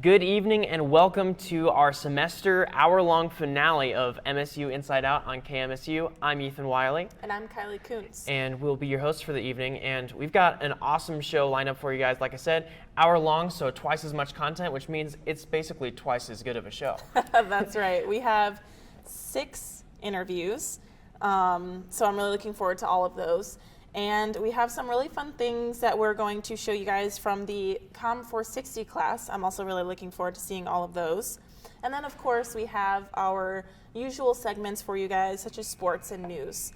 Good evening and welcome to our semester hour-long finale of MSU Inside Out on KMSU. I'm Ethan Wiley. And I'm Kylie Kuntz. And we'll be your hosts for the evening. And we've got an awesome show lined up for you guys. Like I said, hour-long, so twice as much content, which means it's basically twice as good of a show. That's right. We have 6 interviews, so I'm really looking forward to all of those. And we have some really fun things that we're going to show you guys from the Com 460 class. I'm also really looking forward to seeing all of those. And then, of course, we have our usual segments for you guys, such as sports and news.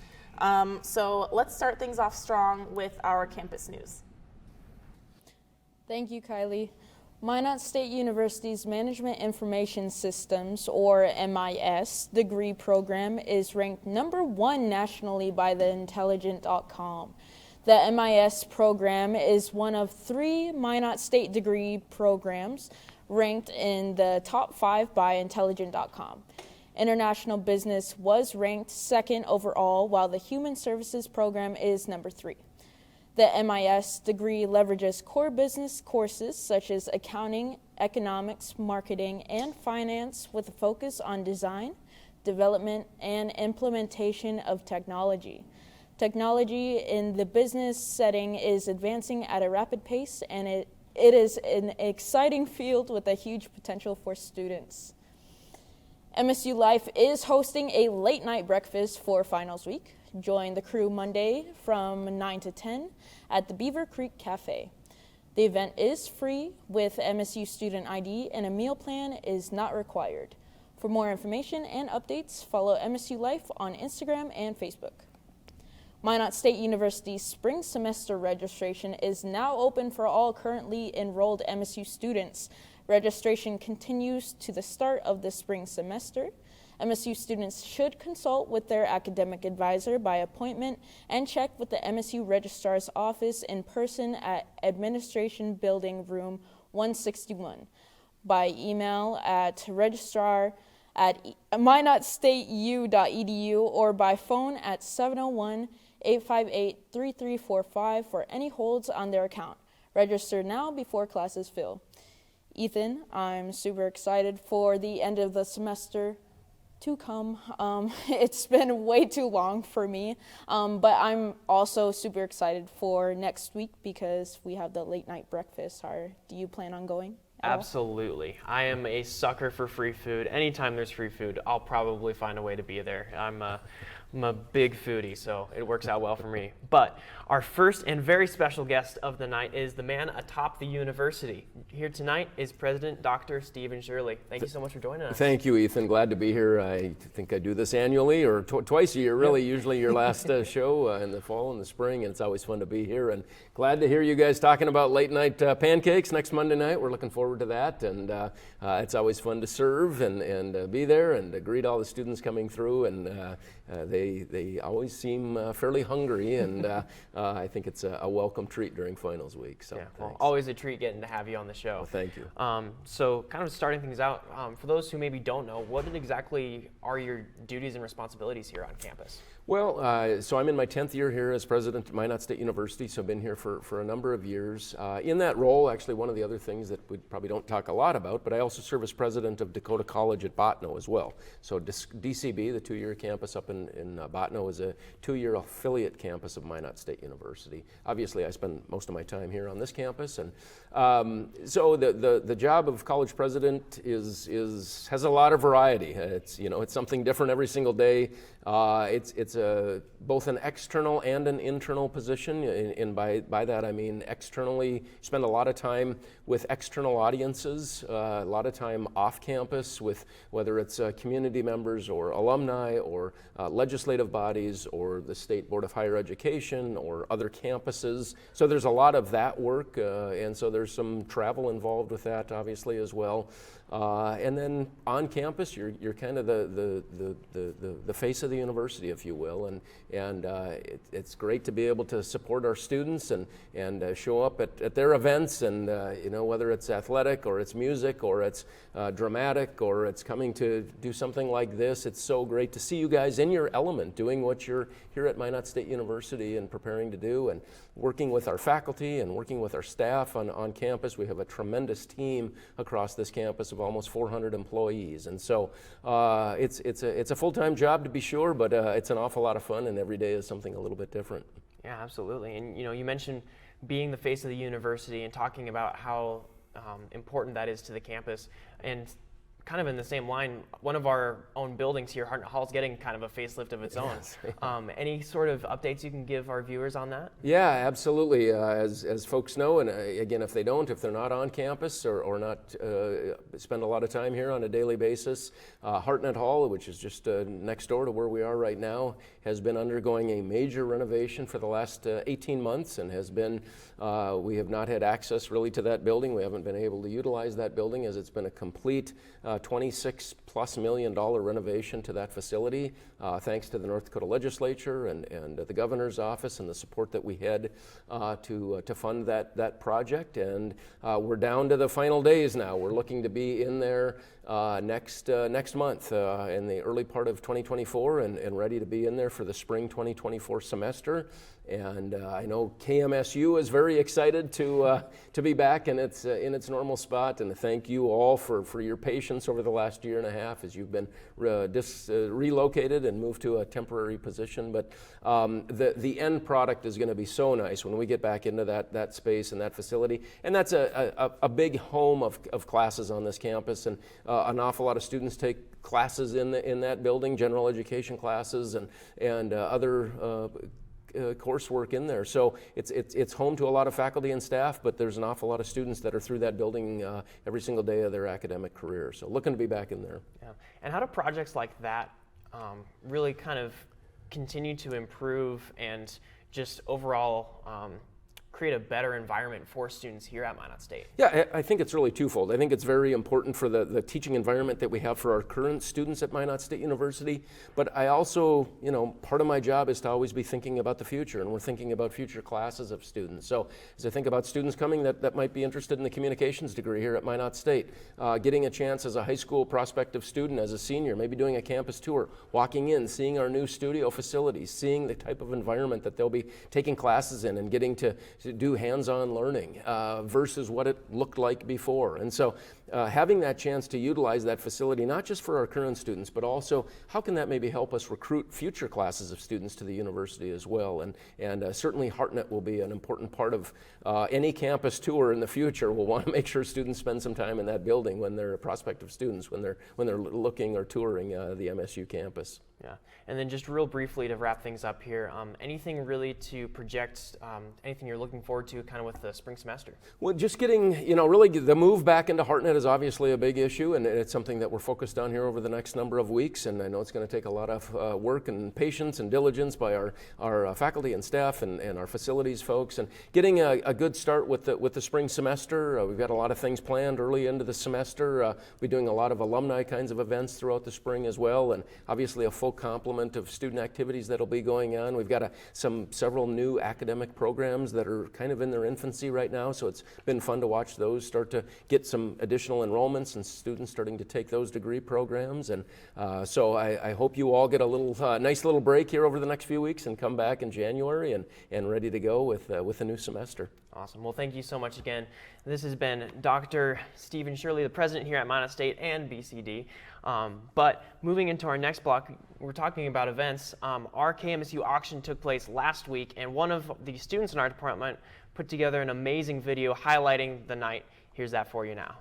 So let's start things off strong with our campus news. Thank you, Kylie. Minot State University's Management Information Systems, or MIS, degree program is ranked number 1 nationally by the Intelligent.com. The MIS program is one of 3 Minot State degree programs ranked in the top 5 by Intelligent.com. International Business was ranked 2nd overall, while the Human Services program is number 3. The MIS degree leverages core business courses such as accounting, economics, marketing, and finance with a focus on design, development, and implementation of technology. Technology in the business setting is advancing at a rapid pace, and it is an exciting field with a huge potential for students. MSU Life is hosting a late night breakfast for finals week. Join the crew Monday from 9 to 10 at the Beaver Creek Cafe. The event is free with MSU student ID, and a meal plan is not required. For more information and updates, follow MSU Life on Instagram and Facebook. Minot State University's spring semester registration is now open for all currently enrolled MSU students. Registration continues to the start of the spring semester. MSU students should consult with their academic advisor by appointment and check with the MSU Registrar's office in person at Administration Building Room 161, by email at registrar@minotstateu.edu or by phone at 701-858-3345 for any holds on their account. Register now before classes fill. Ethan, I'm super excited for the end of the semester to come. It's been way too long for me, but I'm also super excited for next week because we have the late night breakfast. Do you plan on going at all? Absolutely. I am a sucker for free food. Anytime there's free food, I'll probably find a way to be there. I'm a big foodie, so it works out well for me. But our first and very special guest of the night is the man atop the university. Here tonight is President Dr. Stephen Shirley. Thank you so much for joining us. Thank you, Ethan. Glad to be here. I think I do this annually or twice a year, really. Yep. Usually your last show in the fall and the spring, and it's always fun to be here. And glad to hear you guys talking about late night pancakes next Monday night. We're looking forward to that, and it's always fun to serve and be there and greet all the students coming through, and they always seem fairly hungry, and I think it's a welcome treat during finals week. So yeah, well, always a treat getting to have you on the show. Well, thank you. So kind of starting things out, for those who maybe don't know, what exactly are your duties and responsibilities here on campus? Well, so I'm in my 10th year here as president at Minot State University, so I've been here for a number of years. In that role, actually, one of the other things that we probably don't talk a lot about, but I also serve as president of Dakota College at Bottineau as well. So DCB, the 2-year campus up in Bottineau, is a 2-year affiliate campus of Minot State University. Obviously, I spend most of my time here on this campus, and so the job of college president has a lot of variety. It's something different every single day. It's both an external and an internal position, and by that I mean externally spend a lot of time with external audiences, a lot of time off campus with whether it's community members or alumni or legislative bodies or the State Board of Higher Education or other campuses. So there's a lot of that work, and so there's some travel involved with that obviously as well. And then on campus, you're kind of the face of the university, if you will, and it's great to be able to support our students and show up at their events, and whether it's athletic or it's music or it's dramatic or it's coming to do something like this. It's so great to see you guys in your element, doing what you're here at Minot State University and preparing to do, and working with our faculty and working with our staff on campus. We have a tremendous team across this campus of almost 400 employees, and so it's a full-time job to be sure, but it's an awful lot of fun, and every day is something a little bit different. Yeah, absolutely. And you mentioned being the face of the university and talking about how important that is to the campus. And kind of in the same line, one of our own buildings here, Hartnett Hall, is getting kind of a facelift of its own. Yes. Any sort of updates you can give our viewers on that? Yeah, absolutely. As folks know, and again, if they're not on campus or not spend a lot of time here on a daily basis, Hartnett Hall, which is just next door to where we are right now, has been undergoing a major renovation for the last 18 months and has been, we have not had access really to that building. We haven't been able to utilize that building as it's been a complete $26+ million renovation to that facility, thanks to the North Dakota legislature and the governor's office and the support that we had to fund that project. And we're down to the final days now. We're looking to be in there next month in the early part of 2024 and ready to be in there for the spring 2024 semester. And I know KMSU is very excited to be back in its normal spot, and thank you all for your patience over the last year and a half as you've been relocated and moved to a temporary position. But the end product is going to be so nice when we get back into that space and that facility, and that's a big home of classes on this campus, and an awful lot of students take classes in that building, general education classes and other coursework in there. So it's home to a lot of faculty and staff, but there's an awful lot of students that are through that building every single day of their academic career. So looking to be back in there. Yeah. And how do projects like that really kind of continue to improve and just overall create a better environment for students here at Minot State? Yeah, I think it's really twofold. I think it's very important for the teaching environment that we have for our current students at Minot State University, but I also, part of my job is to always be thinking about the future, and we're thinking about future classes of students. So as I think about students coming that might be interested in the communications degree here at Minot State, getting a chance as a high school prospective student, as a senior, maybe doing a campus tour, walking in, seeing our new studio facilities, seeing the type of environment that they'll be taking classes in and getting to do hands-on learning versus what it looked like before. And so having that chance to utilize that facility, not just for our current students, but also how can that maybe help us recruit future classes of students to the university as well. And certainly Hartnett will be an important part of any campus tour in the future. We'll want to make sure students spend some time in that building when they're prospective students, when they're looking or touring the MSU campus. Yeah, and then just real briefly to wrap things up here, anything really to project, anything you're looking forward to kind of with the spring semester? Well, just getting, really the move back into Hartnett is obviously a big issue, and it's something that we're focused on here over the next number of weeks, and I know it's going to take a lot of work and patience and diligence by our faculty and staff and our facilities folks, and getting a good start with the spring semester. We've got a lot of things planned early into the semester. We'll be doing a lot of alumni kinds of events throughout the spring as well, and obviously a full complement of student activities that'll be going on. We've got several new academic programs that are kind of in their infancy right now, so it's been fun to watch those start to get some additional enrollments and students starting to take those degree programs. And so I hope you all get a little nice little break here over the next few weeks and come back in January and ready to go with a new semester. Awesome. Well, thank you so much again. This has been Dr. Stephen Shirley, the president here at Minot State and BCD. But moving into our next block, we're talking about events. Our KMSU auction took place last week, and one of the students in our department put together an amazing video highlighting the night. Here's that for you now.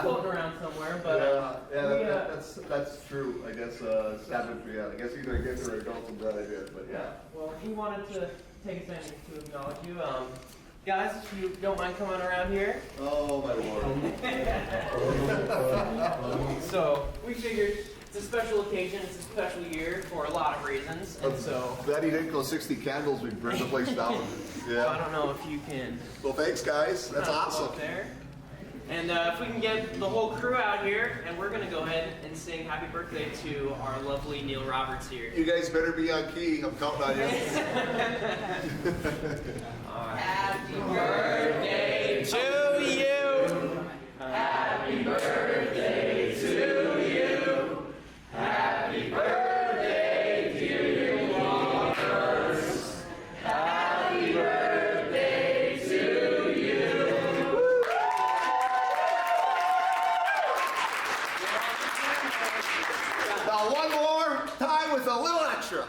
Floating around somewhere, but that's true. I guess savagery. I guess either kids or adults will that idea, but yeah. well, we wanted to take a second to acknowledge you. Guys, if you don't mind coming around here. Oh my lord. So we figured it's a special occasion, it's a special year for a lot of reasons, and so Glad he didn't go 60 candles. We'd burn the place down. I Yeah. don't know if you can Well, thanks guys. That's go awesome. up there. And if we can get the whole crew out here, and we're gonna go ahead and sing happy birthday to our lovely Neil Roberts here. You guys better be on key. I'm counting on you. Happy birthday to you. Happy birthday to you. Happy birthday, dear Roberts. Happy birthday to you. Now one more time with a little extra.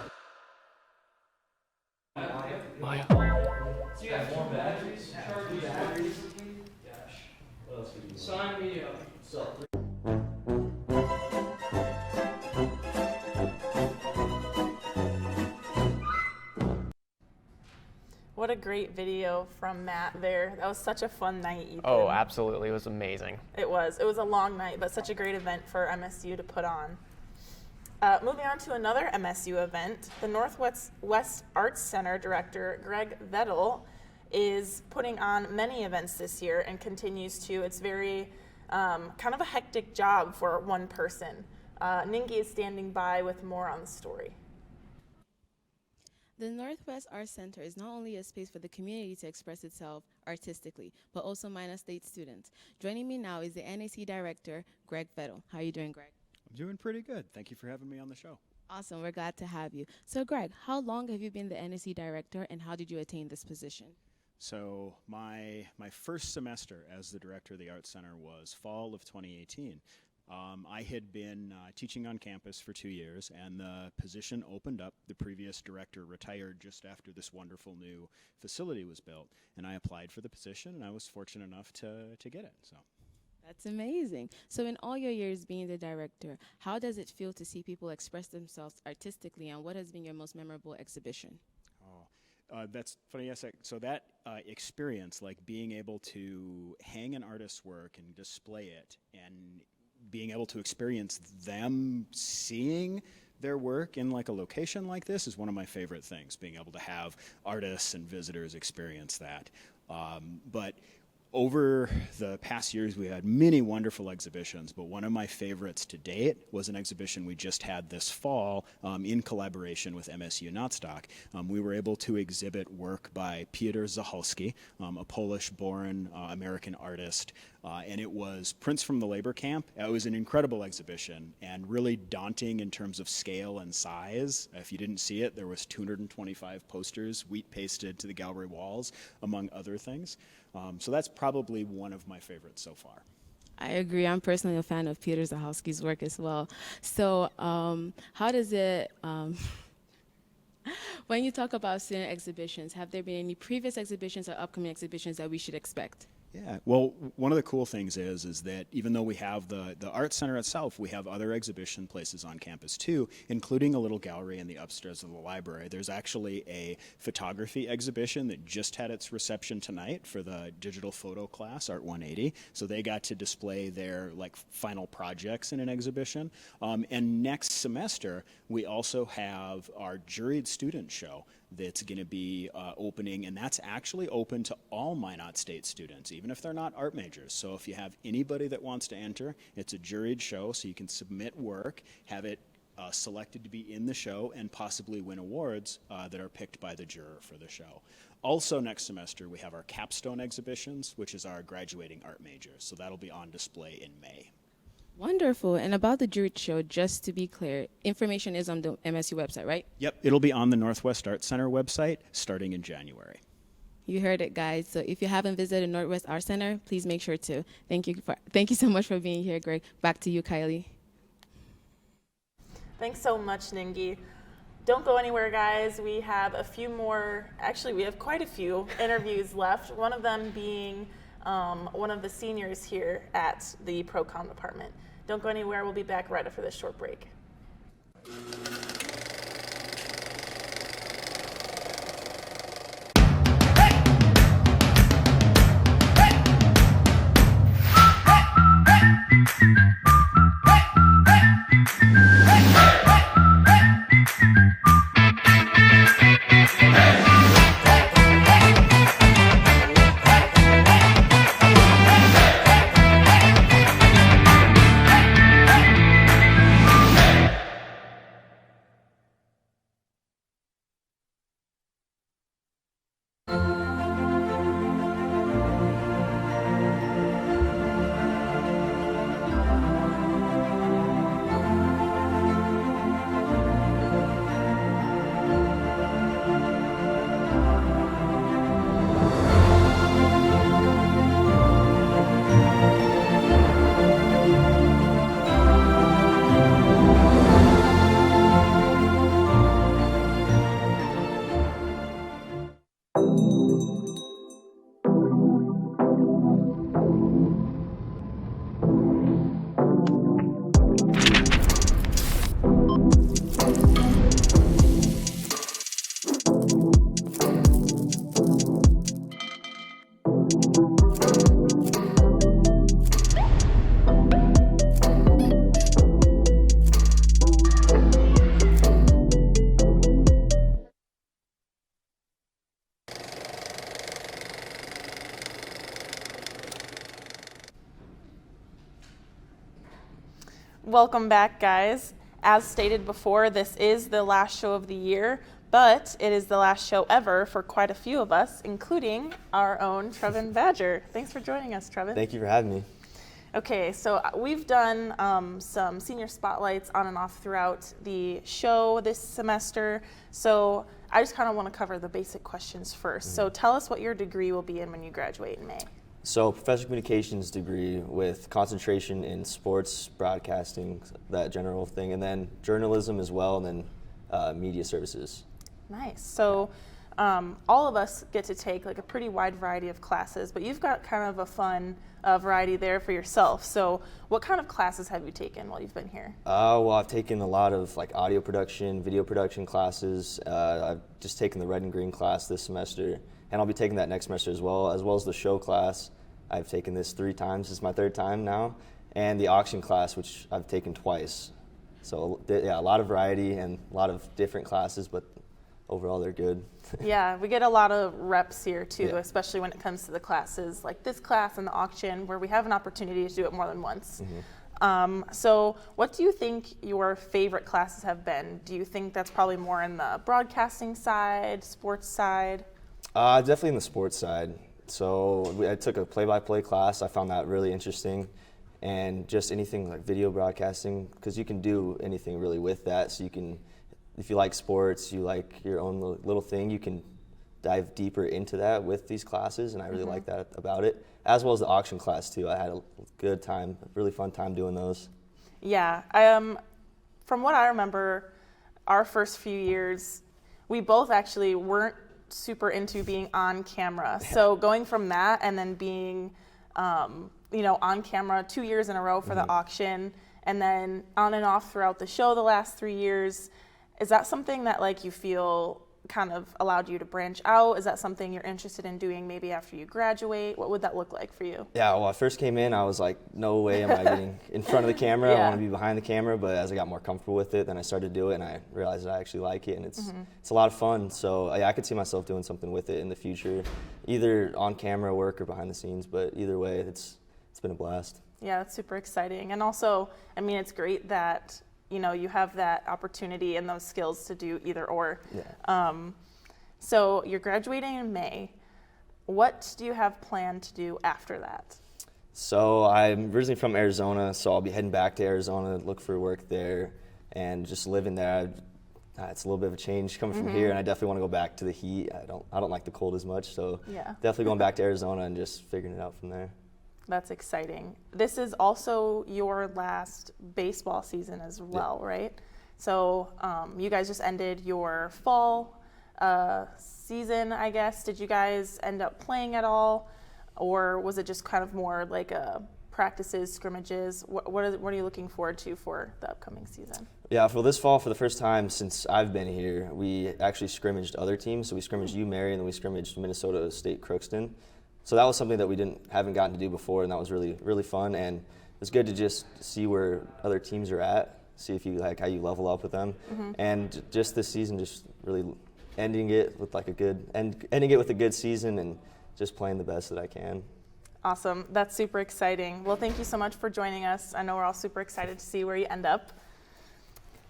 So you got more batteries? Charge these batteries. Gosh. Sign me up. What a great video from Matt there. That was such a fun night, Ethan. Oh, absolutely. It was amazing. It was. It was a long night, but such a great event for MSU to put on. Moving on to another MSU event, the Northwest Arts Center director, Greg Vettel, is putting on many events this year and continues to. It's very kind of a hectic job for one person. Ningi is standing by with more on the story. The Northwest Arts Center is not only a space for the community to express itself artistically, but also Minot State students. Joining me now is the NAC director, Greg Vettel. How are you doing, Greg? I'm doing pretty good. Thank you for having me on the show. Awesome. We're glad to have you. So, Greg, how long have you been the NAC director, and how did you attain this position? So my first semester as the director of the Arts Center was fall of 2018. I had been teaching on campus for 2 years, and the position opened up. The previous director retired just after this wonderful new facility was built, and I applied for the position, and I was fortunate enough to get it. So. That's amazing. So in all your years being the director, how does it feel to see people express themselves artistically, and what has been your most memorable exhibition? That's funny. Yes. So that experience, like being able to hang an artist's work and display it, and being able to experience them seeing their work in like a location like this, is one of my favorite things. Being able to have artists and visitors experience that. But over the past years, we had many wonderful exhibitions, but one of my favorites to date was an exhibition we just had this fall in collaboration with MSU Nostock. We were able to exhibit work by Piotr Zacholski, a Polish-born American artist, and it was Prints from the Labor Camp. It was an incredible exhibition and really daunting in terms of scale and size. If you didn't see it, there was 225 posters wheat pasted to the gallery walls, among other things. So that's probably one of my favorites so far. I agree. I'm personally a fan of Piotr Zacholski's work as well. So how does it, when you talk about student exhibitions, have there been any previous exhibitions or upcoming exhibitions that we should expect? Yeah, well, one of the cool things is that even though we have the art center itself, we have other exhibition places on campus too, including a little gallery in the upstairs of the library. There's actually a photography exhibition that just had its reception tonight for the digital photo class, Art 180. So they got to display their like final projects in an exhibition. And next semester, we also have our juried student show that's going to be opening, and that's actually open to all Minot State students, even if they're not art majors. So if you have anybody that wants to enter, it's a juried show, so you can submit work, have it selected to be in the show, and possibly win awards that are picked by the juror for the show. Also next semester, we have our capstone exhibitions, which is our graduating art majors. So that'll be on display in May. Wonderful. And about the juried show, just to be clear, information is on the MSU website, right? Yep, it'll be on the Northwest Art Center website starting in January. You heard it, guys. So if you haven't visited Northwest Art Center, please make sure to. Thank you so much for being here, Greg. Back to you, Kylie. Thanks so much, Ningi. Don't go anywhere, guys. We have a few more, actually we have quite a few interviews left, one of them being one of the seniors here at the Pro-Com department. Don't go anywhere. We'll be back right after this short break. Welcome back, guys. As stated before, this is the last show of the year, but it is the last show ever for quite a few of us, including our own Trevin Badger. Thanks for joining us, Trevin. Thank you for having me. Okay, so we've done some senior spotlights on and off throughout the show this semester, so I just kind of want to cover the basic questions first. Mm-hmm. So tell us what your degree will be in when you graduate in May. So professional communications degree with concentration in sports, broadcasting, that general thing, and then journalism as well, and then media services. Nice. So all of us get to take like a pretty wide variety of classes, but you've got kind of a fun variety there for yourself. So what kind of classes have you taken while you've been here? Well, I've taken a lot of like audio production, video production classes. I've just taken the red and green class this semester, and I'll be taking that next semester as well as the show class. I've taken this 3 times. This is my 3rd time now. And the auction class, which I've taken twice. So yeah, a lot of variety and a lot of different classes, but overall they're good. Yeah, we get a lot of reps here too, yeah. Especially when it comes to the classes like this class and the auction, where we have an opportunity to do it more than once. Mm-hmm. So what do you think your favorite classes have been? Do you think that's probably more in the broadcasting side, sports side? Definitely in the sports side. So I took a play-by-play class. I found that really interesting, and just anything like video broadcasting, because you can do anything really with that. So you can, if you like sports, you like your own little thing, you can dive deeper into that with these classes, and I really like that about it, as well as the auction class too. I had a good time, a really fun time doing those. Yeah, from what I remember, our first few years, we both actually weren't super into being on camera. So going from that and then being, on camera 2 years in a row for the auction, and then on and off throughout the show the last 3 years, is that something that like you feel kind of allowed you to branch out? Is that something you're interested in doing maybe after you graduate? What would that look like for you? Yeah, well, I first came in, I was like, no way am I getting in front of the camera. I want to be behind the camera. But as I got more comfortable with it, then I started to do it, and I realized that I actually like it, and it's a lot of fun. So I could see myself doing something with it in the future, either on camera work or behind the scenes. But either way, it's been a blast. Yeah, that's super exciting. And also, I mean, it's great that you have that opportunity and those skills to do either or. Yeah. So you're graduating in May. What do you have planned to do after that? So I'm originally from Arizona, so I'll be heading back to Arizona, look for work there, and just living there. It's a little bit of a change coming from here, and I definitely want to go back to the heat. I don't like the cold as much, so definitely going back to Arizona and just figuring it out from there. That's exciting. This is also your last baseball season as well, right? So you guys just ended your fall season, I guess. Did you guys end up playing at all? Or was it just kind of more like practices, scrimmages? What are you looking forward to for the upcoming season? Yeah, for this fall, for the first time since I've been here, we actually scrimmaged other teams. So we scrimmaged UMary, and then we scrimmaged Minnesota State Crookston. So that was something that we haven't gotten to do before, and that was really, really fun. And it's good to just see where other teams are at, see if you like how you level up with them. And just this season, just really ending it with a good season and just playing the best that I can. Awesome. That's super exciting. Well, thank you so much for joining us. I know we're all super excited to see where you end up.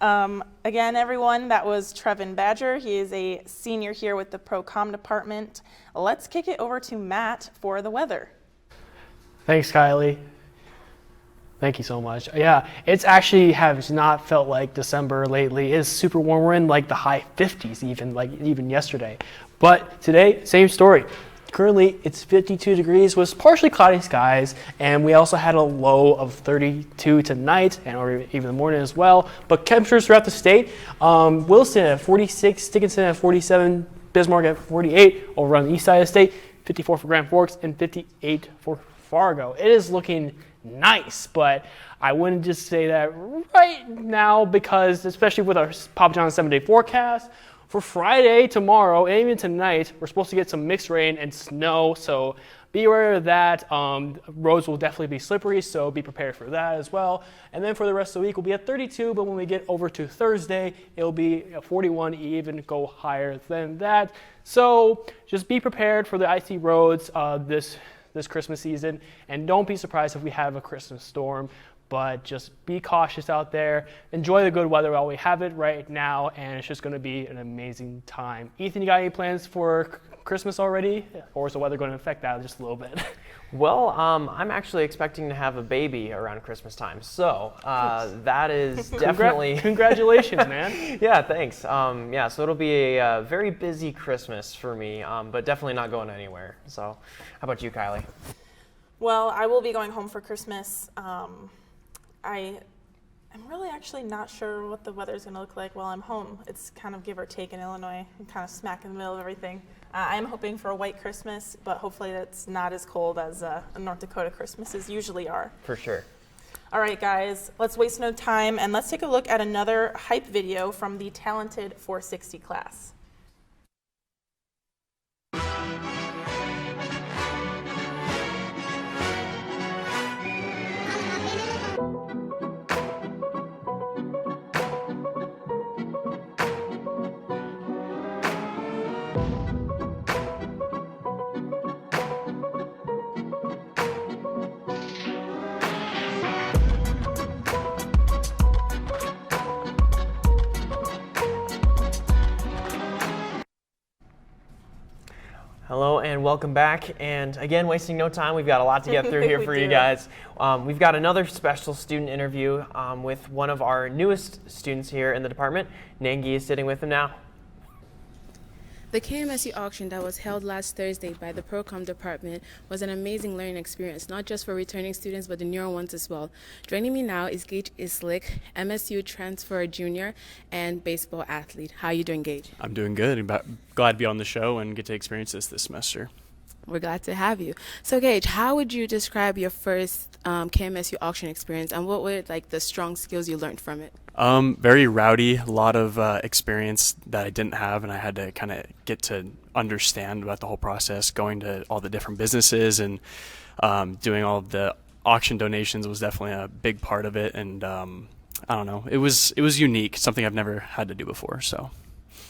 Again, everyone, that was Trevin Badger. He is a senior here with the Pro-Com department. Let's kick it over to Matt for the weather. Thanks, Kylie. Thank you so much. Yeah, it's actually has not felt like December lately. It's super warm. We're in like the high 50s even yesterday. But today, same story. Currently, it's 52 degrees with partially cloudy skies, and we also had a low of 32 tonight, or even the morning as well. But temperatures throughout the state, Wilson at 46, Dickinson at 47, Bismarck at 48, over on the east side of the state, 54 for Grand Forks, and 58 for Fargo. It is looking nice, but I wouldn't just say that right now because, especially with our Papa John's 7-day forecast, for Friday, tomorrow, and even tonight, we're supposed to get some mixed rain and snow, so be aware of that. Roads will definitely be slippery, so be prepared for that as well. And then for the rest of the week, we'll be at 32, but when we get over to Thursday, it'll be 41, even go higher than that. So just be prepared for the icy roads this Christmas season, and don't be surprised if we have a Christmas storm. But just be cautious out there. Enjoy the good weather while we have it right now, and it's just going to be an amazing time. Ethan, you got any plans for Christmas already? Or is the weather going to affect that just a little bit? Well, I'm actually expecting to have a baby around Christmas time, so that is definitely... Congratulations, man. Yeah, thanks. So it'll be a very busy Christmas for me, but definitely not going anywhere. So how about you, Kylie? Well, I will be going home for Christmas. I'm really actually not sure what the weather's going to look like while I'm home. It's kind of give or take in Illinois. I'm kind of smack in the middle of everything. I'm hoping for a white Christmas, but hopefully that's not as cold as North Dakota Christmases usually are. For sure. All right, guys, let's waste no time, and let's take a look at another hype video from the Talented 460 class. Hello and welcome back, and again, wasting no time, we've got a lot to get through here for you guys. We've got another special student interview with one of our newest students here in the department. Nangi is sitting with him now. The KMSU auction that was held last Thursday by the Procom department was an amazing learning experience, not just for returning students, but the newer ones as well. Joining me now is Gage Islick, MSU transfer junior and baseball athlete. How are you doing, Gage? I'm doing good. Glad to be on the show and get to experience this semester. We're glad to have you. So, Gage, how would you describe your first KMSU auction experience, and what were the strong skills you learned from it? Very rowdy, a lot of experience that I didn't have, and I had to kind of get to understand about the whole process. Going to all the different businesses and doing all of the auction donations was definitely a big part of it. And I don't know, it was unique, something I've never had to do before. So.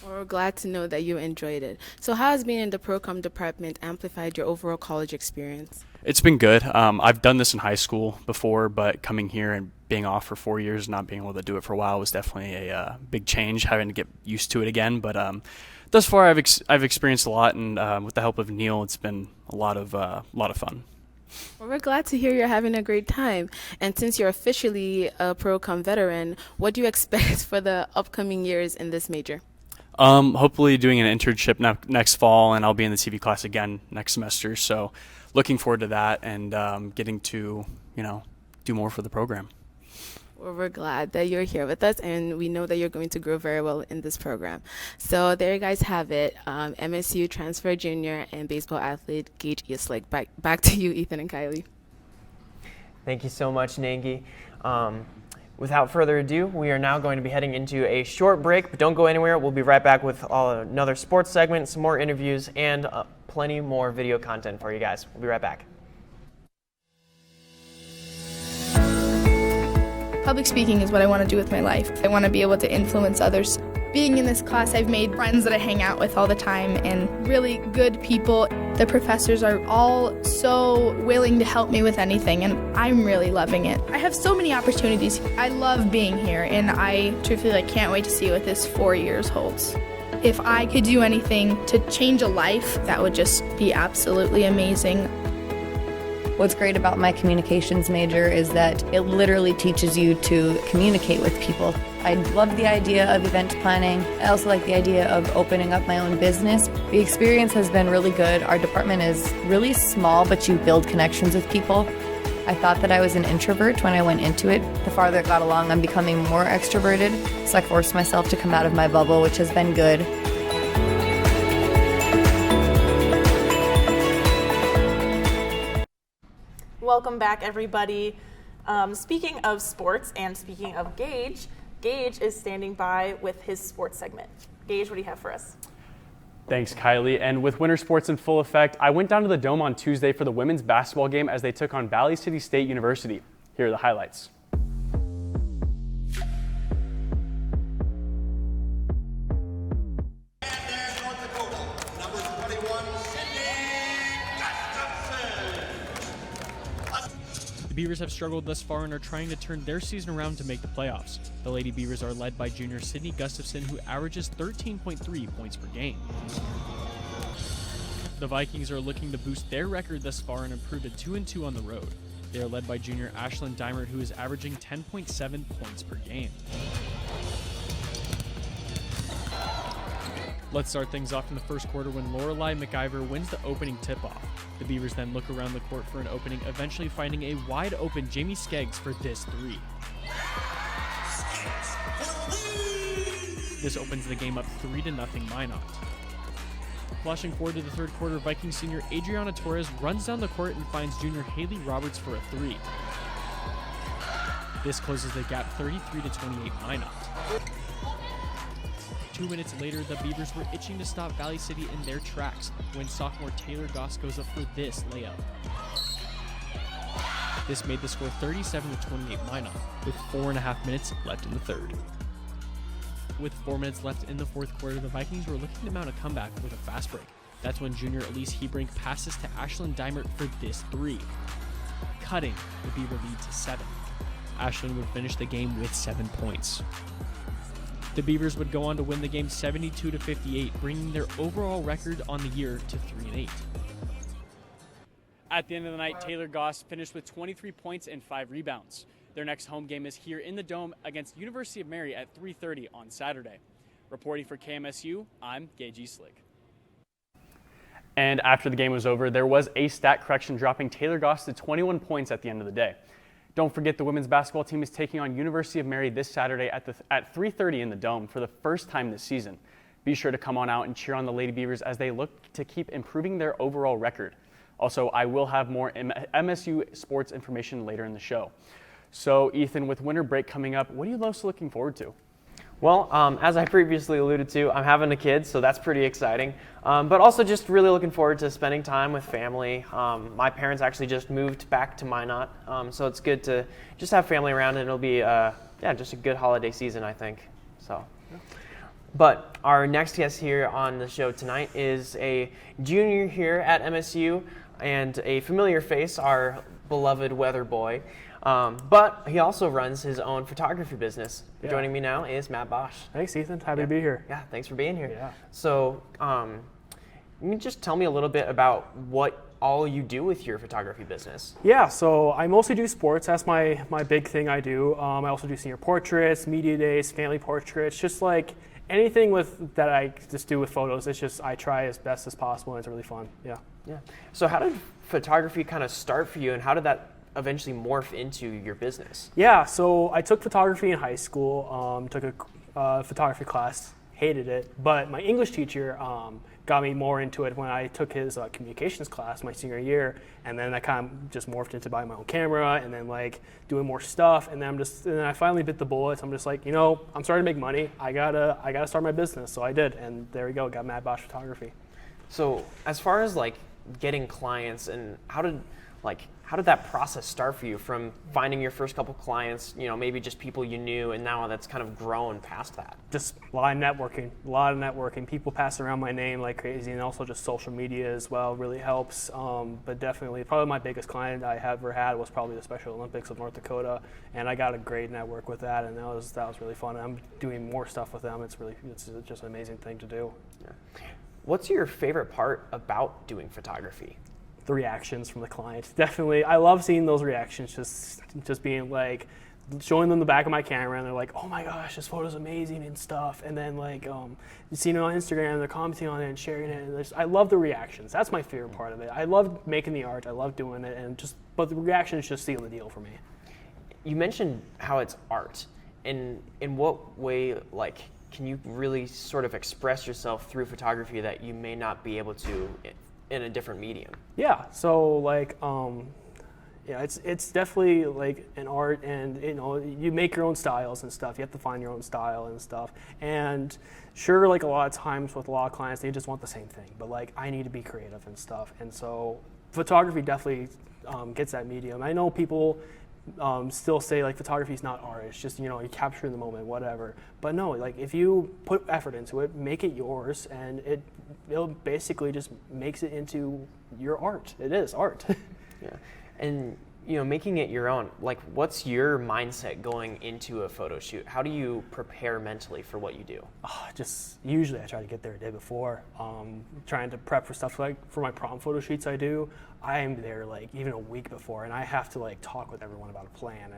We're glad to know that you enjoyed it. So how has being in the Procom department amplified your overall college experience? It's been good. I've done this in high school before, but coming here and being off for 4 years, not being able to do it for a while was definitely a big change, having to get used to it again. But thus far, I've experienced a lot, and with the help of Neil, it's been a lot of fun. Well, we're glad to hear you're having a great time. And since you're officially a Procom veteran, what do you expect for the upcoming years in this major? Hopefully doing an internship next fall, and I'll be in the TV class again next semester. So looking forward to that and getting to, do more for the program. Well, we're glad that you're here with us, and we know that you're going to grow very well in this program. So there you guys have it. MSU transfer junior and baseball athlete Gage Islick. Back to you, Ethan and Kylie. Thank you so much, Nangi. Without further ado, we are now going to be heading into a short break, but don't go anywhere. We'll be right back with another sports segment, some more interviews, and plenty more video content for you guys. We'll be right back. Public speaking is what I want to do with my life. I want to be able to influence others. Being in this class, I've made friends that I hang out with all the time and really good people. The professors are all so willing to help me with anything, and I'm really loving it. I have so many opportunities. I love being here, and I truthfully can't wait to see what this 4 years holds. If I could do anything to change a life, that would just be absolutely amazing. What's great about my communications major is that it literally teaches you to communicate with people. I love the idea of event planning. I also like the idea of opening up my own business. The experience has been really good. Our department is really small, but you build connections with people. I thought that I was an introvert when I went into it. The farther it got along, I'm becoming more extroverted, so I forced myself to come out of my bubble, which has been good. Welcome back, everybody. Speaking of sports and speaking of Gage, Gage is standing by with his sports segment. Gage, what do you have for us? Thanks, Kylie. And with winter sports in full effect, I went down to the Dome on Tuesday for the women's basketball game as they took on Valley City State University. Here are the highlights. The Beavers have struggled thus far and are trying to turn their season around to make the playoffs. The Lady Beavers are led by junior Sydney Gustafson, who averages 13.3 points per game. The Vikings are looking to boost their record thus far and improve to 2-2 on the road. They are led by junior Ashlyn Dimert, who is averaging 10.7 points per game. Let's start things off in the first quarter when Lorelei McIver wins the opening tip-off. The Beavers then look around the court for an opening, eventually finding a wide-open Jamie Skeggs for this three. This opens the game up 3-0 Minot. Flashing forward to the third quarter, Viking senior Adriana Torres runs down the court and finds junior Haley Roberts for a three. This closes the gap 33-28 Minot. 2 minutes later, the Beavers were itching to stop Valley City in their tracks when sophomore Taylor Goss goes up for this layup. This made the score 37-28 Minot, with 4.5 minutes left in the third. With 4 minutes left in the fourth quarter, the Vikings were looking to mount a comeback with a fast break. That's when junior Elise Hebrink passes to Ashlyn Dimert for this three, cutting the Beaver lead to 7. Ashlyn would finish the game with 7 points. The Beavers would go on to win the game 72-58, bringing their overall record on the year to 3-8. At the end of the night, Taylor Goss finished with 23 points and 5 rebounds. Their next home game is here in the Dome against University of Mary at 3:30 on Saturday. Reporting for KMSU, I'm Gage Islick. And after the game was over, there was a stat correction dropping Taylor Goss to 21 points at the end of the day. Don't forget the women's basketball team is taking on University of Mary this Saturday at 3:30 in the Dome for the first time this season. Be sure to come on out and cheer on the Lady Beavers as they look to keep improving their overall record. Also, I will have more MSU sports information later in the show. So, Ethan, with winter break coming up, what are you most looking forward to? Well, as I previously alluded to, I'm having a kid, so that's pretty exciting. But also just really looking forward to spending time with family. My parents actually just moved back to Minot, so it's good to just have family around, and it'll be just a good holiday season, I think. So. But our next guest here on the show tonight is a junior here at MSU and a familiar face, our beloved weather boy. But he also runs his own photography business. Yeah. Joining me now is Matt Bosch. Thanks, Ethan. Happy to be here. Yeah, thanks for being here. Yeah. So, can you just tell me a little bit about what all you do with your photography business? Yeah, so I mostly do sports. That's my big thing I do. I also do senior portraits, media days, family portraits, just like anything that I just do with photos. It's just I try as best as possible, and it's really fun. Yeah. Yeah. So how did photography kind of start for you, and how did that eventually morph into your business? Yeah, so I took photography in high school, took a photography class, hated it, but my English teacher got me more into it when I took his communications class my senior year, and then I kind of just morphed into buying my own camera and then like doing more stuff, and then I finally bit the bullet. I'm just like, I'm starting to make money. I gotta start my business, so I did, and there we go, got Matt Bosch Photography. So as far as like getting clients, and how did that process start for you, from finding your first couple clients, maybe just people you knew, and now that's kind of grown past that? Just a lot of networking. People pass around my name like crazy, and also just social media as well really helps. But definitely, probably my biggest client I ever had was probably the Special Olympics of North Dakota, and I got a great network with that, and that was really fun. I'm doing more stuff with them. It's just an amazing thing to do. Yeah. What's your favorite part about doing photography? The reactions from the client. Definitely, I love seeing those reactions, just being like, showing them the back of my camera, and they're like, oh my gosh, this photo's amazing and stuff, and then like seeing it on Instagram, they're commenting on it and sharing it, and I love the reactions. That's my favorite part of it. I love making the art, I love doing it, but the reactions just seal the deal for me. You mentioned how it's art, and in what way, can you really sort of express yourself through photography that you may not be able to in a different medium? Yeah, so it's definitely like an art, and you make your own styles and stuff. You have to find your own style and stuff. And sure, like a lot of times with a lot of clients, they just want the same thing, but like I need to be creative and stuff. And so photography definitely gets that medium. I know people still say like photography is not art, it's just you capture the moment, whatever. But no, like if you put effort into it, make it yours, and it'll basically just makes it into your art. It is art. Yeah. And making it your own, like what's your mindset going into a photo shoot? How do you prepare mentally for what you do? Just usually I try to get there a day before, trying to prep for stuff. Like for my prom photo shoots I do, I am there like even a week before, and I have to like talk with everyone about a plan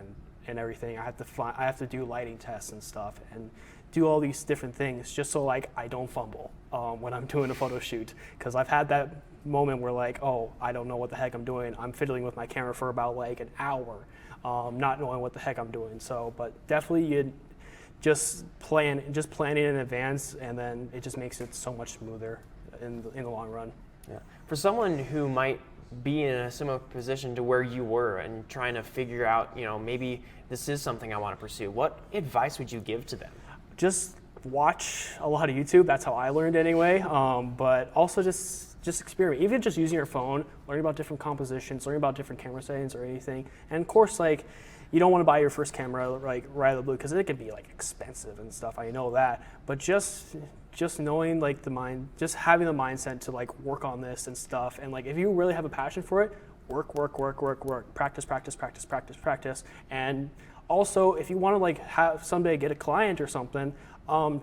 and everything. I have to do lighting tests and stuff, and do all these different things just so like I don't fumble when I'm doing a photo shoot, because I've had that moment where like, oh, I don't know what the heck I'm doing. I'm fiddling with my camera for about like an hour, not knowing what the heck I'm doing. So, but definitely you just planning in advance, and then it just makes it so much smoother in the long run. Yeah. For someone who might be in a similar position to where you were and trying to figure out, maybe this is something I want to pursue, what advice would you give to them? Just watch a lot of YouTube. That's how I learned anyway. But also just experiment. Even just using your phone, learning about different compositions, learning about different camera settings or anything. And of course, like, you don't want to buy your first camera like right out of the blue, because it can be like expensive and stuff. I know that. But just knowing like just having the mindset to like work on this and stuff. And like if you really have a passion for it, work. Practice. And also, if you want to like have someday get a client or something,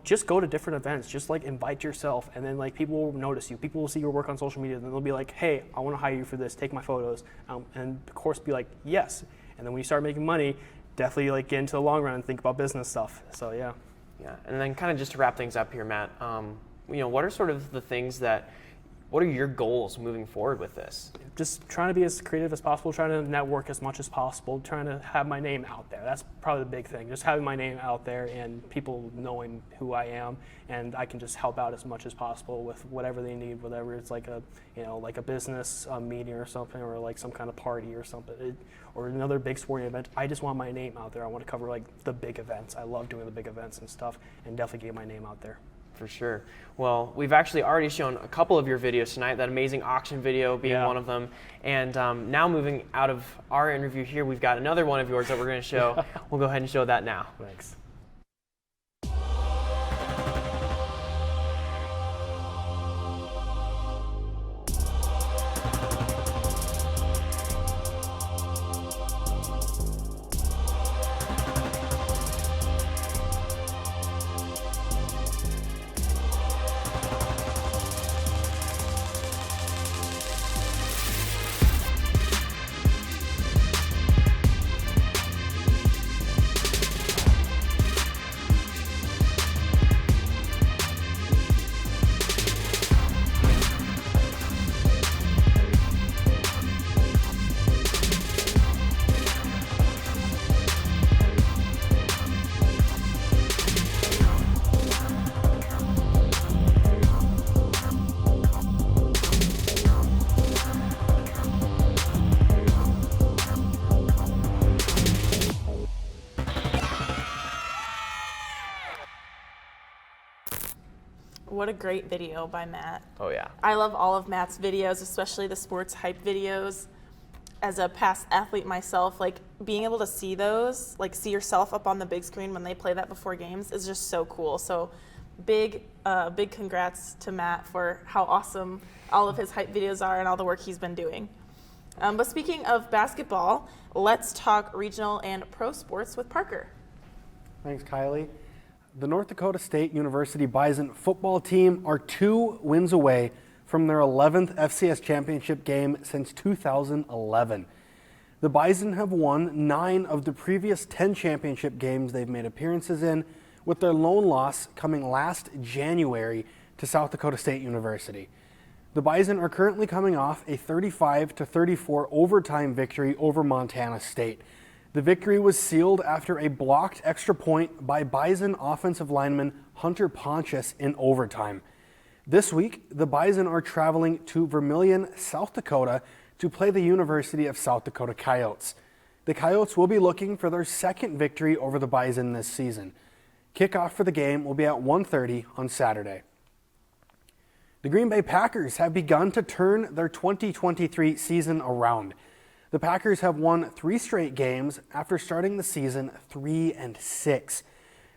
just go to different events. Just like invite yourself, and then like people will notice you. People will see your work on social media, and then they'll be like, "Hey, I want to hire you for this. Take my photos." And of course, be like, "Yes." And then when you start making money, definitely like get into the long run and think about business stuff. So yeah. Yeah, and then kind of just to wrap things up here, Matt. What are sort of the things that what are your goals moving forward with this? Just trying to be as creative as possible, trying to network as much as possible, trying to have my name out there. That's probably the big thing, just having my name out there and people knowing who I am, and I can just help out as much as possible with whatever they need, whether it's like a, like a business meeting or something, or like some kind of party or something, or another big sporting event. I just want my name out there. I want to cover like the big events. I love doing the big events and stuff, and definitely get my name out there. For sure. Well, we've actually already shown a couple of your videos tonight, that amazing auction video being one of them. And now moving out of our interview here, we've got another one of yours that we're going to show. We'll go ahead and show that now. Thanks. What a great video by Matt. Oh yeah. I love all of Matt's videos, especially the sports hype videos. As a past athlete myself, like being able to see those, like see yourself up on the big screen when they play that before games is just so cool. So big congrats to Matt for how awesome all of his hype videos are and all the work he's been doing. But speaking of basketball, let's talk regional and pro sports with Parker. Thanks, Kylie. The North Dakota State University Bison football team are 2 wins away from their 11th FCS championship game since 2011. The Bison have won 9 of the previous 10 championship games they've made appearances in, with their lone loss coming last January to South Dakota State University. The Bison are currently coming off a 35-34 overtime victory over Montana State. The victory was sealed after a blocked extra point by Bison offensive lineman Hunter Pontius in overtime. This week, the Bison are traveling to Vermilion, South Dakota to play the University of South Dakota Coyotes. The Coyotes will be looking for their second victory over the Bison this season. Kickoff for the game will be at 1:30 on Saturday. The Green Bay Packers have begun to turn their 2023 season around. The Packers have won 3 straight games after starting the season 3-6.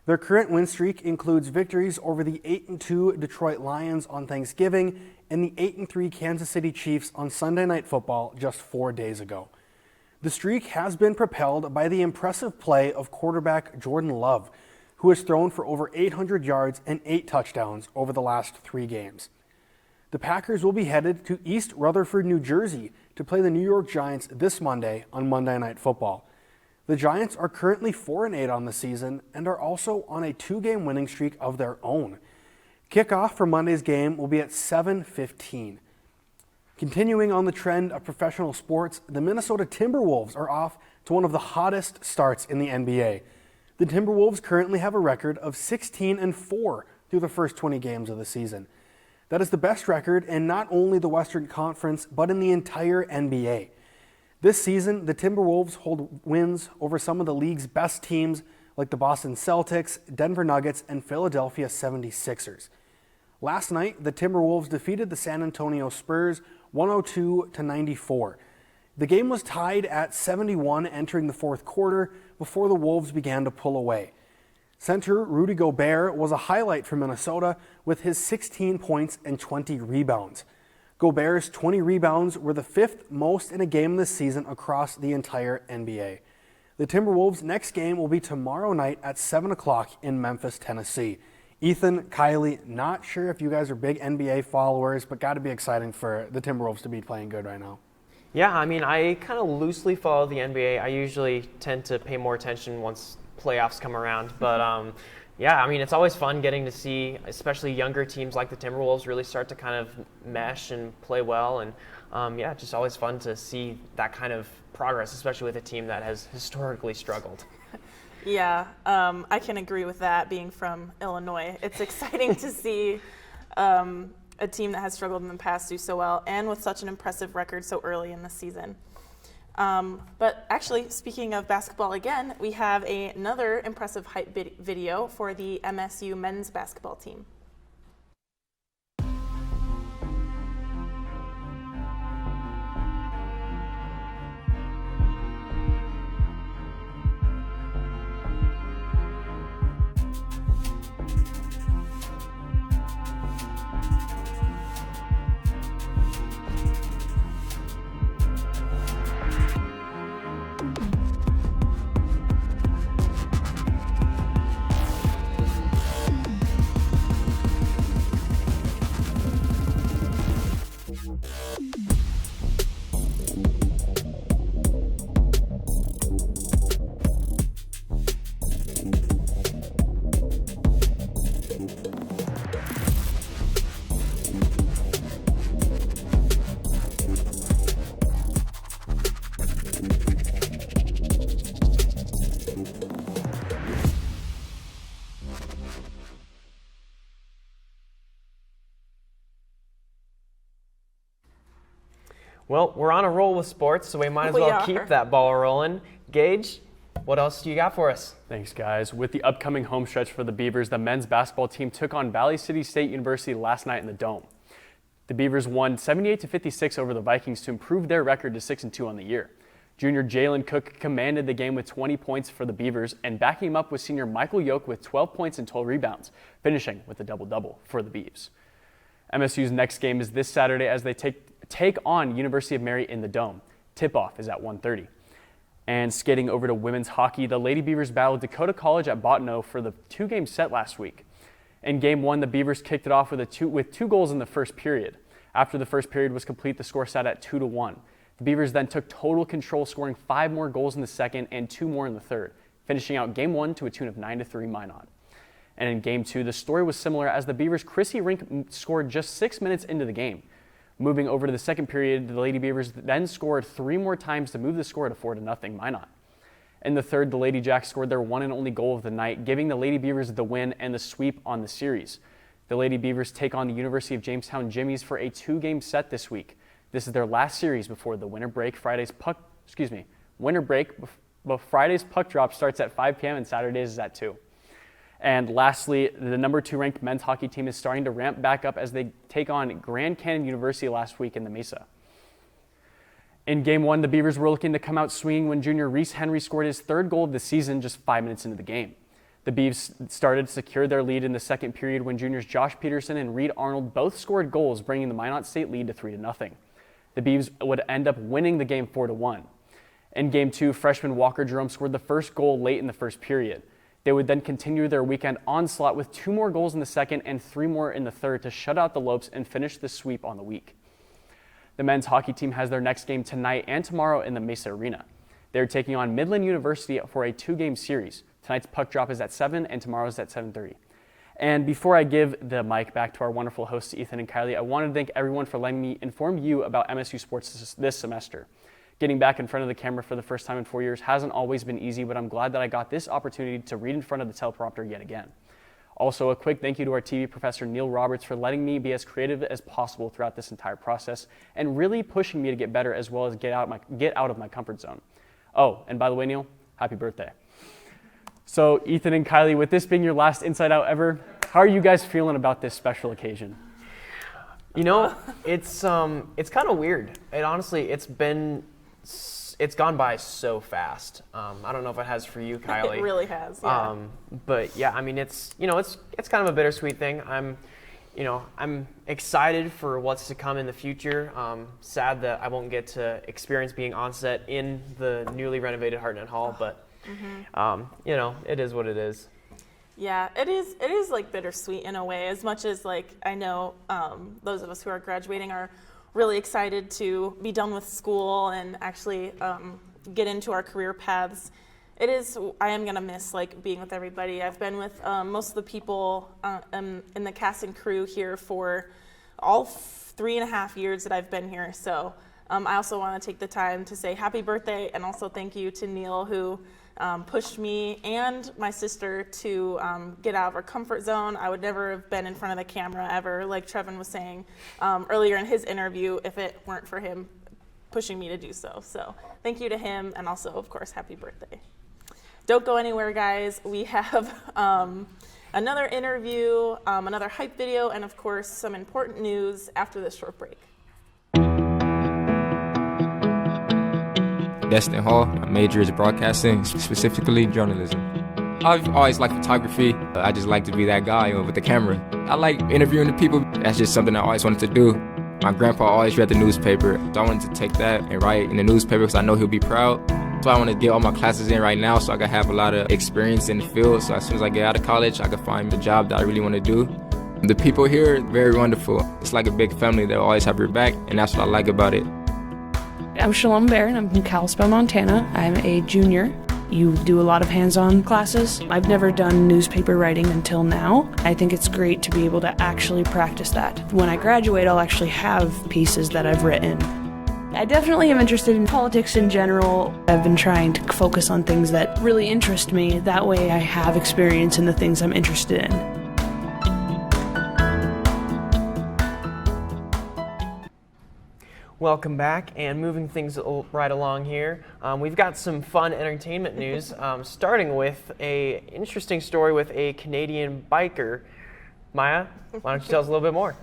Their current win streak includes victories over the 8-2 Detroit Lions on Thanksgiving and the 8-3 Kansas City Chiefs on Sunday Night Football just 4 days ago. The streak has been propelled by the impressive play of quarterback Jordan Love, who has thrown for over 800 yards and 8 touchdowns over the last 3 games. The Packers will be headed to East Rutherford, New Jersey to play the New York Giants this Monday on Monday Night Football. The Giants are currently 4-8 on the season and are also on a 2-game winning streak of their own. Kickoff for Monday's game will be at 7:15. Continuing on the trend of professional sports, the Minnesota Timberwolves are off to one of the hottest starts in the NBA. The Timberwolves currently have a record of 16-4 through the first 20 games of the season. That is the best record in not only the Western Conference, but in the entire NBA. This season, the Timberwolves hold wins over some of the league's best teams like the Boston Celtics, Denver Nuggets, and Philadelphia 76ers. Last night, the Timberwolves defeated the San Antonio Spurs 102-94. The game was tied at 71 entering the fourth quarter before the Wolves began to pull away. Center Rudy Gobert was a highlight for Minnesota with his 16 points and 20 rebounds. Gobert's 20 rebounds were the 5th most in a game this season across the entire NBA. The Timberwolves' next game will be tomorrow night at 7 o'clock in Memphis, Tennessee. Ethan, Kylie, not sure if you guys are big NBA followers, but got to be exciting for the Timberwolves to be playing good right now. Yeah, I mean, I kind of loosely follow the NBA. I usually tend to pay more attention once playoffs come around, but Yeah, I mean, it's always fun getting to see, especially younger teams like the Timberwolves, really start to kind of mesh and play well. And yeah, just always fun to see that kind of progress, especially with a team that has historically struggled. Yeah, I can agree with that, being from Illinois. It's exciting to see a team that has struggled in the past do so well, and with such an impressive record so early in the season. But actually, speaking of basketball again, we have another impressive hype video for the MSU men's basketball team. Well, we're on a roll with sports, so we might as We well are. keep that ball rolling. Gage, what else do you got for us? Thanks, guys. With the upcoming home stretch for the Beavers, the men's basketball team took on Valley City State University last night in the Dome. The Beavers won 78-56 over the Vikings to improve their record to 6-2 on the year. Junior Jalen Cook commanded the game with 20 points for the Beavers, and backing him up was senior Michael Yoke with 12 points and 12 rebounds, finishing with a double-double for the Beavs. MSU's next game is this Saturday as they take on University of Mary in the Dome. Tip-off is at 1:30. And skating over to women's hockey, the Lady Beavers battled Dakota College at Bottineau for the two-game set last week. In Game 1, the Beavers kicked it off with two goals in the first period. After the first period was complete, the score sat at 2-1. The Beavers then took total control, scoring 5 more goals in the second and 2 more in the third, finishing out Game 1 to a tune of 9-3 Minot. And in Game 2, the story was similar as the Beavers' Chrissy Rink scored just 6 minutes into the game. Moving over to the second period, the Lady Beavers then scored 3 more times to move the score to 4-0 Minot. In the third, the Lady Jacks scored their one and only goal of the night, giving the Lady Beavers the win and the sweep on the series. The Lady Beavers take on the University of Jamestown Jimmies for a 2-game set this week. This is their last series before the winter break. Friday's puck drop starts at 5 p.m. and Saturdays is at 2. And lastly, the number 2 ranked men's hockey team is starting to ramp back up as they take on Grand Canyon University last week in the Mesa. In Game 1, the Beavers were looking to come out swinging when junior Reese Henry scored his 3rd goal of the season just 5 minutes into the game. The Beavs started to secure their lead in the second period when juniors Josh Peterson and Reed Arnold both scored goals, bringing the Minot State lead to 3-0. The Beavs would end up winning the game 4-1. In Game 2, freshman Walker Jerome scored the first goal late in the first period. They would then continue their weekend onslaught with 2 more goals in the second and 3 more in the third to shut out the Lopes and finish the sweep on the week. The men's hockey team has their next game tonight and tomorrow in the Mesa Arena. They're taking on Midland University for a 2-game series. Tonight's puck drop is at 7 and tomorrow's at 7:30. And before I give the mic back to our wonderful hosts, Ethan and Kylie, I want to thank everyone for letting me inform you about MSU sports this semester. Getting back in front of the camera for the first time in 4 years hasn't always been easy, but I'm glad that I got this opportunity to read in front of the teleprompter yet again. Also, a quick thank you to our TV professor, Neil Roberts, for letting me be as creative as possible throughout this entire process and really pushing me to get better as well as get out of my comfort zone. Oh, and by the way, Neil, happy birthday. So, Ethan and Kylie, with this being your last Inside Out ever, how are you guys feeling about this special occasion? You know, it's kind of weird. It's gone by so fast. I don't know if it has for you, Kylie. It really has. Yeah. But yeah, I mean, it's kind of a bittersweet thing. I'm excited for what's to come in the future. Sad that I won't get to experience being on set in the newly renovated Hartnett Hall, but it is what it is. Yeah, it is like bittersweet in a way, as much as like I know those of us who are graduating are really excited to be done with school and actually get into our career paths. It is. I am gonna miss like being with everybody. I've been with most of the people in the cast and crew here for all 3.5 years that I've been here. So I also want to take the time to say happy birthday and also thank you to Neil, who pushed me and my sister to get out of our comfort zone. I would never have been in front of the camera ever, like Trevin was saying earlier in his interview, if it weren't for him pushing me to do so. So thank you to him, and also, of course, happy birthday. Don't go anywhere, guys. We have another interview, another hype video, and of course, some important news after this short break. Destin Hall. My major is broadcasting, specifically journalism. I've always liked photography. I just like to be that guy with the camera. I like interviewing the people. That's just something I always wanted to do. My grandpa always read the newspaper, so I wanted to take that and write in the newspaper because I know he'll be proud. So I want to get all my classes in right now so I can have a lot of experience in the field. So as soon as I get out of college, I can find the job that I really want to do. The people here are very wonderful. It's like a big family. They'll always have your back, and that's what I like about it. I'm Shalom Barron. I'm from Kalispell, Montana. I'm a junior. You do a lot of hands-on classes. I've never done newspaper writing until now. I think it's great to be able to actually practice that. When I graduate, I'll actually have pieces that I've written. I definitely am interested in politics in general. I've been trying to focus on things that really interest me. That way I have experience in the things I'm interested in. Welcome back, and moving things right along here. We've got some fun entertainment news, starting with an interesting story with a Canadian biker. Maya, why don't you tell us a little bit more?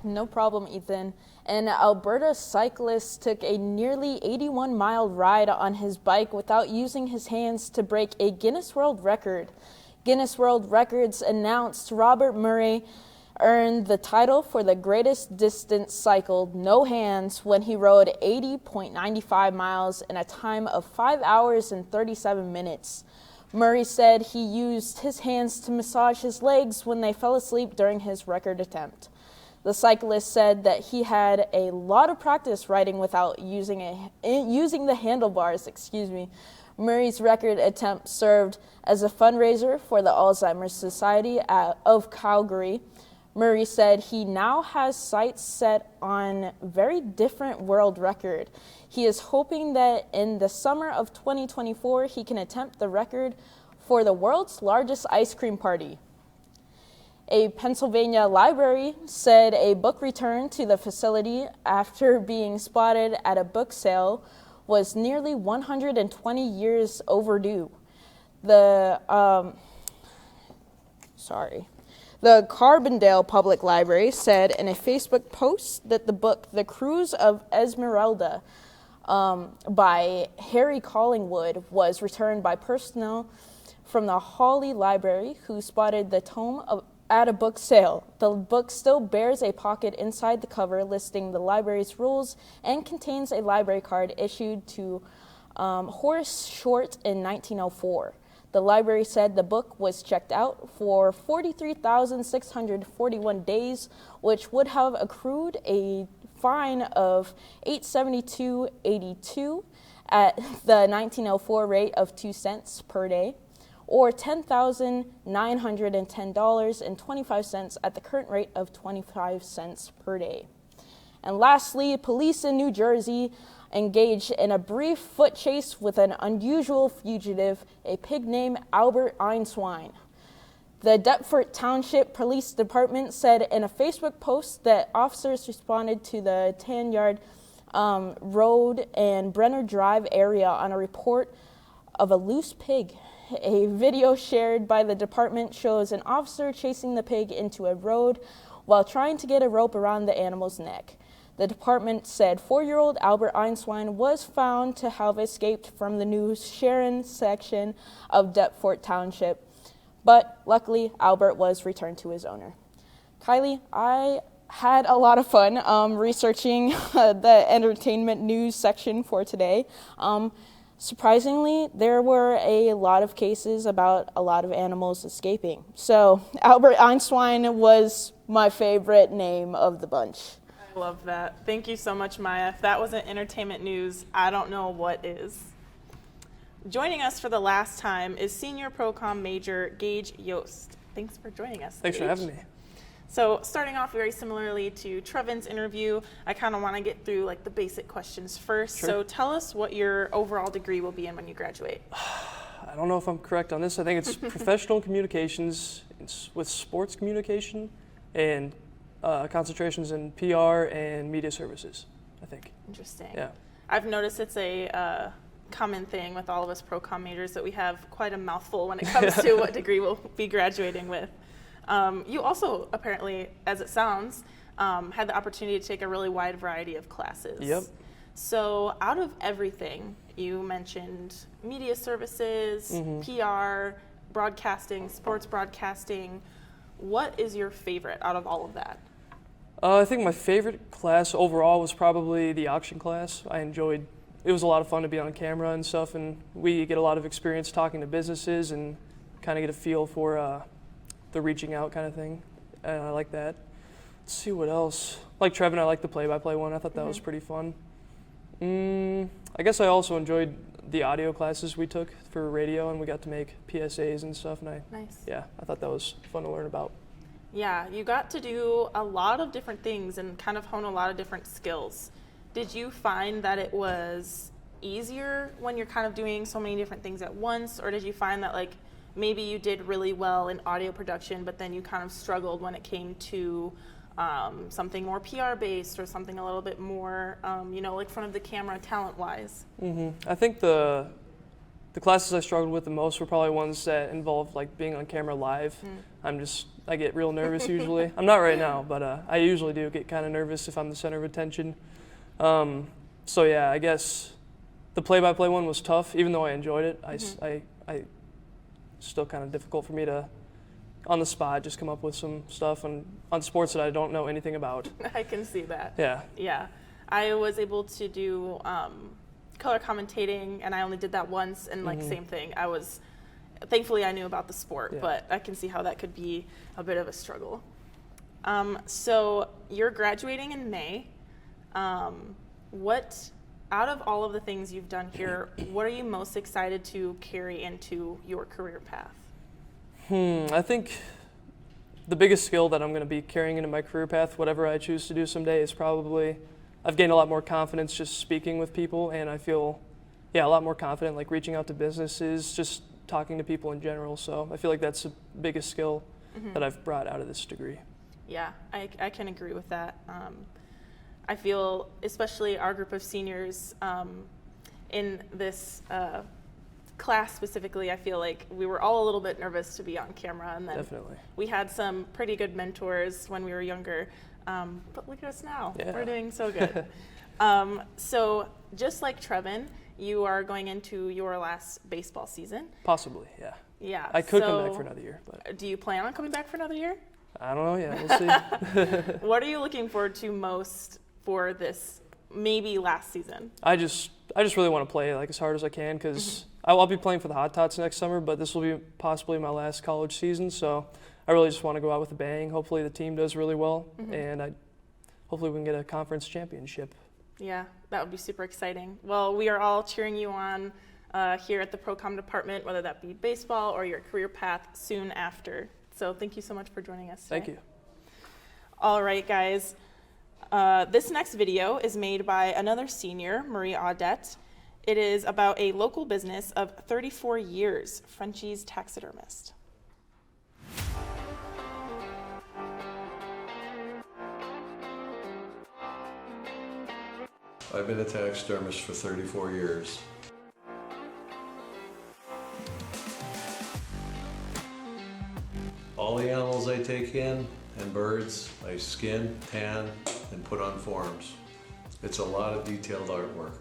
No problem, Ethan. An Alberta cyclist took a nearly 81-mile ride on his bike without using his hands to break a Guinness World Record. Guinness World Records announced Robert Murray earned the title for the greatest distance cycled no hands when he rode 80.95 miles in a time of 5 hours and 37 minutes. Murray said he used his hands to massage his legs when they fell asleep during his record attempt. The cyclist said that he had a lot of practice riding without using the handlebars. Murray's record attempt served as a fundraiser for the Alzheimer's Society of Calgary. Murray said he now has sights set on very different world record. He is hoping that in the summer of 2024, he can attempt the record for the world's largest ice cream party. A Pennsylvania library said a book return to the facility after being spotted at a book sale was nearly 120 years overdue. The Carbondale Public Library said in a Facebook post that the book The Cruise of Esmeralda by Harry Collingwood was returned by personnel from the Hawley Library who spotted the tome at a book sale. The book still bears a pocket inside the cover listing the library's rules and contains a library card issued to Horace Short in 1904. The library said the book was checked out for 43,641 days, which would have accrued a fine of $872.82 at the 1904 rate of 2 cents per day, or $10,910.25 at the current rate of 25 cents per day. And lastly, police in New Jersey engaged in a brief foot chase with an unusual fugitive, a pig named Albert Einswine. The Deptford Township Police Department said in a Facebook post that officers responded to the Tanyard Road and Brenner Drive area on a report of a loose pig. A video shared by the department shows an officer chasing the pig into a road while trying to get a rope around the animal's neck. The department said 4-year-old Albert Einswine was found to have escaped from the New Sharon section of Deptford Township, but luckily Albert was returned to his owner. Kylie, I had a lot of fun researching the entertainment news section for today. Surprisingly, there were a lot of cases about a lot of animals escaping. So Albert Einswine was my favorite name of the bunch. I love that. Thank you so much, Maya. If that wasn't entertainment news, I don't know what is. Joining us for the last time is Senior Pro-Com Major Gage Yost. Thanks for joining us. Thanks for having me. So starting off very similarly to Trevin's interview, I kind of want to get through like the basic questions first. Sure. So tell us what your overall degree will be in when you graduate. I don't know if I'm correct on this. I think it's professional communications with sports communication and concentrations in PR and media services, I think. Interesting. Yeah. I've noticed it's a common thing with all of us pro-com majors that we have quite a mouthful when it comes to what degree we'll be graduating with. You also apparently, as it sounds, had the opportunity to take a really wide variety of classes. Yep. So out of everything, you mentioned media services, PR, broadcasting, sports broadcasting. What is your favorite out of all of that? I think my favorite class overall was probably the auction class. It was a lot of fun to be on camera and stuff, and we get a lot of experience talking to businesses and kind of get a feel for the reaching out kind of thing, and I like that. Let's see what else. Like Trevin, I like the play-by-play one. I thought that was pretty fun. I guess I also enjoyed the audio classes we took for radio, and we got to make PSAs and stuff, and I thought that was fun to learn about. Yeah, you got to do a lot of different things and kind of hone a lot of different skills. Did you find that it was easier when you're kind of doing so many different things at once, or did you find that like maybe you did really well in audio production, but then you kind of struggled when it came to something more PR based or something a little bit more, like front of the camera talent wise? I think the classes I struggled with the most were probably ones that involved like being on camera live. I get real nervous usually. I'm not right now, but I usually do get kind of nervous if I'm the center of attention. So yeah, I guess the play-by-play one was tough, even though I enjoyed it. I still kind of difficult for me to, on the spot, just come up with some stuff on sports that I don't know anything about. I can see that. Yeah. Yeah. I was able to do color commentating, and I only did that once, and same thing. Thankfully I knew about the sport, but I can see how that could be a bit of a struggle. So you're graduating in May. What, out of all of the things you've done here, what are you most excited to carry into your career path? I think the biggest skill that I'm going to be carrying into my career path, whatever I choose to do someday, is probably I've gained a lot more confidence just speaking with people, and I feel, a lot more confident like reaching out to businesses, just talking to people in general. So I feel like that's the biggest skill that I've brought out of this degree. Yeah, I can agree with that. I feel, especially our group of seniors in this class specifically, I feel like we were all a little bit nervous to be on camera, and then we had some pretty good mentors when we were younger. But look at us now. Yeah. We're doing so good. So just like Trevin, you are going into your last baseball season. Possibly, yeah. Yeah. I could come back for another year. But do you plan on coming back for another year? I don't know yet. We'll see. What are you looking forward to most for this maybe last season? I just really want to play like as hard as I can, because I'll be playing for the Hot Tots next summer, but this will be possibly my last college season, so I really just want to go out with a bang. Hopefully the team does really well, and hopefully we can get a conference championship. Yeah, that would be super exciting. Well, we are all cheering you on here at the Pro-Com department, whether that be baseball or your career path soon after. So thank you so much for joining us today. Thank you. All right, guys. This next video is made by another senior, Marie Audette. It is about a local business of 34 years, Frenchie's Taxidermist. I've been a taxidermist for 34 years. All the animals I take in and birds, I skin, tan, and put on forms. It's a lot of detailed artwork.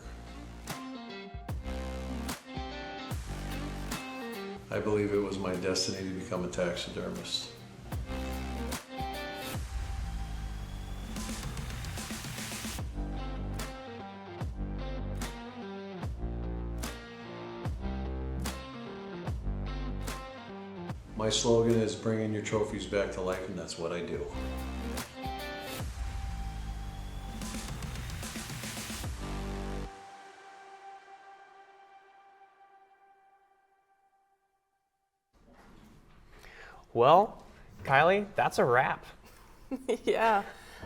I believe it was my destiny to become a taxidermist. My slogan is bringing your trophies back to life, and that's what I do. Well, Kylie, that's a wrap. Yeah.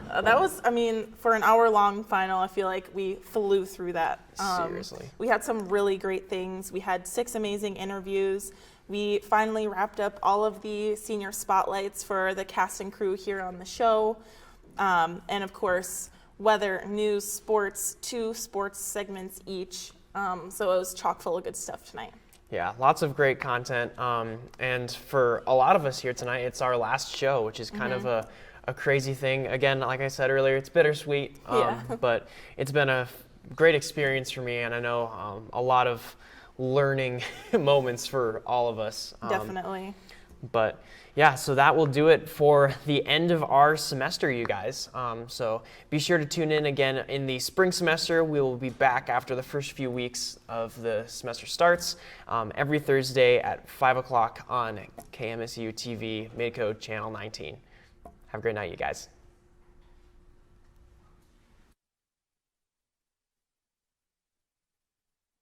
That was, I mean, for an hour-long final, I feel like we flew through that. Seriously. We had some really great things. We had 6 amazing interviews. We finally wrapped up all of the senior spotlights for the cast and crew here on the show. And of course, weather, news, sports, 2 sports segments each. So it was chock full of good stuff tonight. Yeah, lots of great content. And for a lot of us here tonight, it's our last show, which is kind of a crazy thing. Again, like I said earlier, it's bittersweet, but it's been a great experience for me, and I know a lot of learning moments for all of us. Definitely. But yeah, so that will do it for the end of our semester, you guys. So be sure to tune in again in the spring semester. We will be back after the first few weeks of the semester starts every Thursday at 5 o'clock on KMSU TV, Midcode Channel 19. Have a great night, you guys.